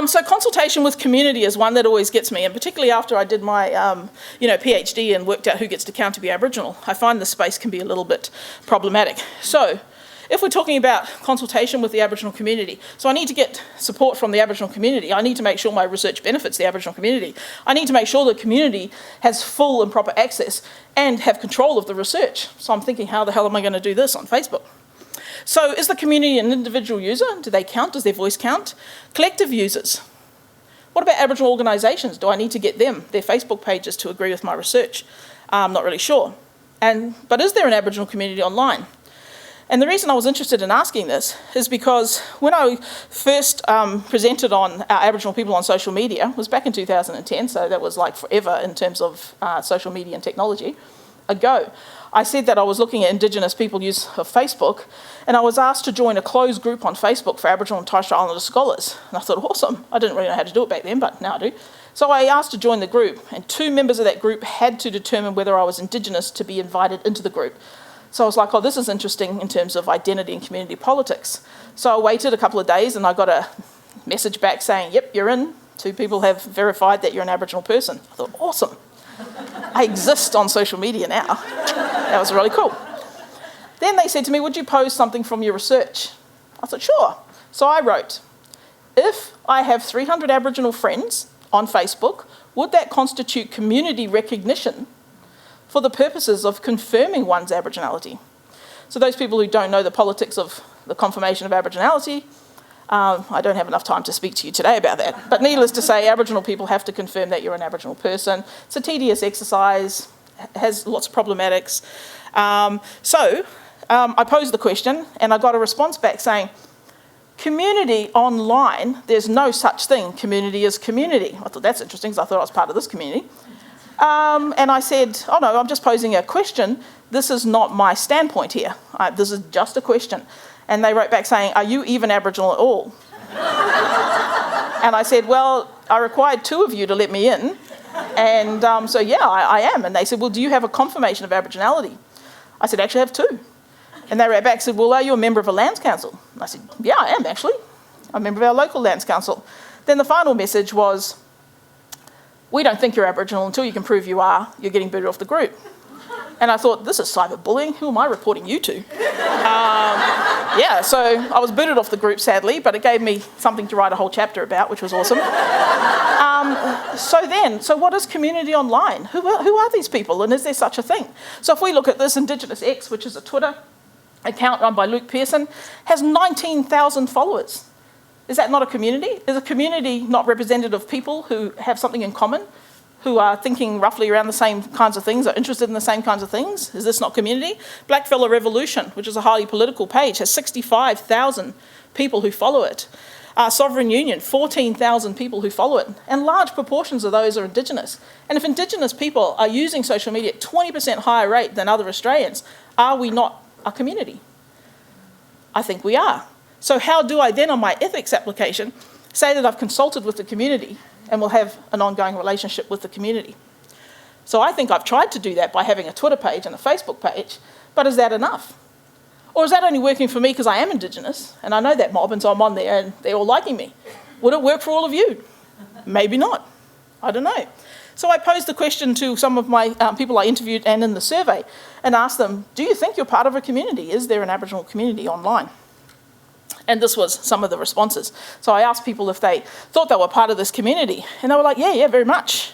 So consultation with community is one that always gets me, and particularly after I did my PhD and worked out who gets to count to be Aboriginal, I find the space can be a little bit problematic. So if we're talking about consultation with the Aboriginal community, so I need to get support from the Aboriginal community. I need to make sure my research benefits the Aboriginal community. I need to make sure the community has full and proper access and have control of the research. So I'm thinking, how the hell am I going to do this on Facebook? So is the community an individual user? Do they count? Does their voice count? Collective users. What about Aboriginal organisations? Do I need to get them, their Facebook pages, to agree with my research? I'm not really sure. But is there an Aboriginal community online? And the reason I was interested in asking this is because when I first presented on Aboriginal people on social media, was back in 2010, so that was like forever in terms of social media and technology ago. I said that I was looking at Indigenous people use of Facebook, and I was asked to join a closed group on Facebook for Aboriginal and Torres Strait Islander scholars. And I thought, awesome. I didn't really know how to do it back then, but now I do. So I asked to join the group, and 2 members of that group had to determine whether I was Indigenous to be invited into the group. So I was like, oh, this is interesting in terms of identity and community politics. So I waited a couple of days, and I got a message back saying, yep, you're in. 2 people have verified that you're an Aboriginal person. I thought, awesome. I exist on social media now. That was really cool. Then they said to me, would you post something from your research? I said, sure. So I wrote, if I have 300 Aboriginal friends on Facebook, would that constitute community recognition for the purposes of confirming one's Aboriginality? So those people who don't know the politics of the confirmation of Aboriginality, I don't have enough time to speak to you today about that. But needless to say, Aboriginal people have to confirm that you're an Aboriginal person. It's a tedious exercise, has lots of problematics. So I posed the question, and I got a response back saying, community online, there's no such thing. Community is community. I thought that's interesting, because I thought I was part of this community. And I said, oh no, I'm just posing a question. This is not my standpoint here. This is just a question. And they wrote back saying, are you even Aboriginal at all? And I said, well, I required 2 of you to let me in. And so, yeah, I am. And they said, well, do you have a confirmation of Aboriginality? I said, actually, I have 2. And they wrote back and said, well, are you a member of a lands council? And I said, yeah, I am, actually. I'm a member of our local lands council. Then the final message was, we don't think you're Aboriginal until you can prove you are. You're getting booted off the group. And I thought, this is cyberbullying. Who am I reporting you to? Yeah, so I was booted off the group, sadly, but it gave me something to write a whole chapter about, which was awesome. So what is community online? Who are these people, and is there such a thing? So if we look at this, Indigenous X, which is a Twitter account run by Luke Pearson, has 19,000 followers. Is that not a community? Is a community not representative of people who have something in common, who are thinking roughly around the same kinds of things, are interested in the same kinds of things? Is this not community? Blackfella Revolution, which is a highly political page, has 65,000 people who follow it. Sovereign Union, 14,000 people who follow it. And large proportions of those are Indigenous. And if Indigenous people are using social media at 20% higher rate than other Australians, are we not a community? I think we are. So how do I then, on my ethics application, say that I've consulted with the community and will have an ongoing relationship with the community? So I think I've tried to do that by having a Twitter page and a Facebook page, but is that enough? Or is that only working for me because I am Indigenous and I know that mob and so I'm on there and they're all liking me? Would it work for all of you? Maybe not. I don't know. So I posed the question to some of my people I interviewed and in the survey and asked them, do you think you're part of a community? Is there an Aboriginal community online? And this was some of the responses. So I asked people if they thought they were part of this community. And they were like, yeah, very much.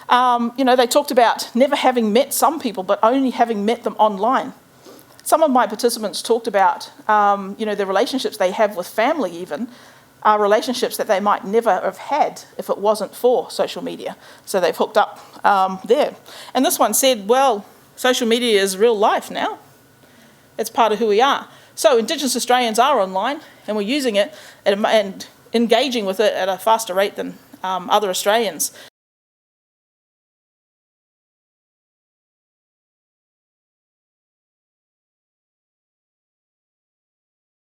They talked about never having met some people, but only having met them online. Some of my participants talked about, the relationships they have with family even, are relationships that they might never have had if it wasn't for social media. So they've hooked up there. And this one said, well, social media is real life now. It's part of who we are. So Indigenous Australians are online and we're using it and engaging with it at a faster rate than other Australians.